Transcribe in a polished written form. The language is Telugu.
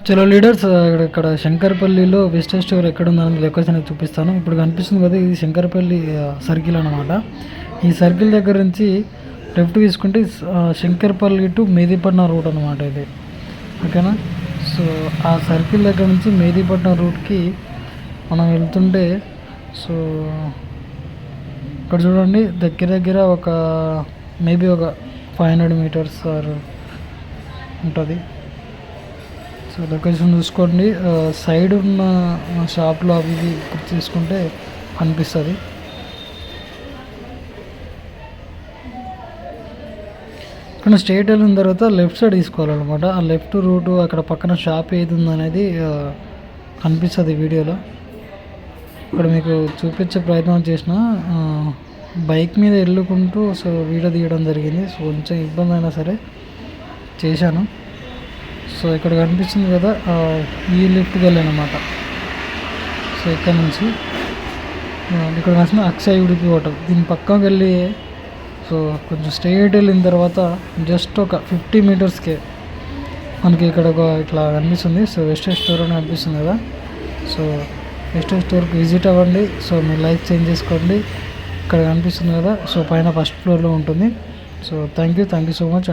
చలో లీడర్స్, ఇక్కడ శంకరపల్లిలో వెస్టర్న్ స్టోర్ ఎక్కడ ఉందని లొకేషన్ చూపిస్తాను. ఇప్పుడు కనిపిస్తుంది కదా, ఇది శంకరపల్లి సర్కిల్ అనమాట. ఈ సర్కిల్ దగ్గర నుంచి లెఫ్ట్ తీసుకుంటే శంకరపల్లి టు మెహదీపట్నం రూట్ అనమాట ఇది, ఓకేనా. సో ఆ సర్కిల్ దగ్గర నుంచి మెహదీపట్నం రూట్కి మనం వెళ్తుంటే, సో ఇక్కడ చూడండి దగ్గర దగ్గర ఒక మేబీ ఒక 500 మీటర్స్ ఉంటుంది. సో లొకేషన్ చూసుకోండి. సైడ్ ఉన్న షాప్లో అవి ఇవి గుర్తు తీసుకుంటే కనిపిస్తుంది. ఇక్కడ స్ట్రేట్ వెళ్ళిన తర్వాత లెఫ్ట్ సైడ్ తీసుకోవాలన్నమాట. ఆ లెఫ్ట్ రూటు అక్కడ పక్కన షాప్ ఏది ఉందనేది కనిపిస్తుంది వీడియోలో. ఇక్కడ మీకు చూపించే ప్రయత్నం చేసిన బైక్ మీద వెళ్ళుకుంటూ సో వీడియో తీయడం జరిగింది. సో కొంచెం ఇబ్బంది అయినా సరే చేశాను. సో ఇక్కడ కనిపిస్తుంది కదా, ఈ లిఫ్ట్కి వెళ్ళానమాట. సో ఇక్కడ నుంచి ఇక్కడ వచ్చిన అక్షయ్ ఉడిపి హోటల్, దీని పక్కకి వెళ్ళి సో కొంచెం స్ట్రైట్ వెళ్ళిన తర్వాత జస్ట్ ఒక 50 మీటర్స్కే మనకి ఇక్కడ ఒక ఇట్లా కనిపిస్తుంది. సో వెస్టర్న్ స్టోర్ అని కనిపిస్తుంది కదా. సో వెస్టర్న్ స్టోర్కి విజిట్ అవ్వండి. సో మీ లైఫ్ చేంజ్ చేసుకోండి. ఇక్కడ కనిపిస్తుంది కదా, సో పైన ఫస్ట్ ఫ్లోర్లో ఉంటుంది. So thank you so much.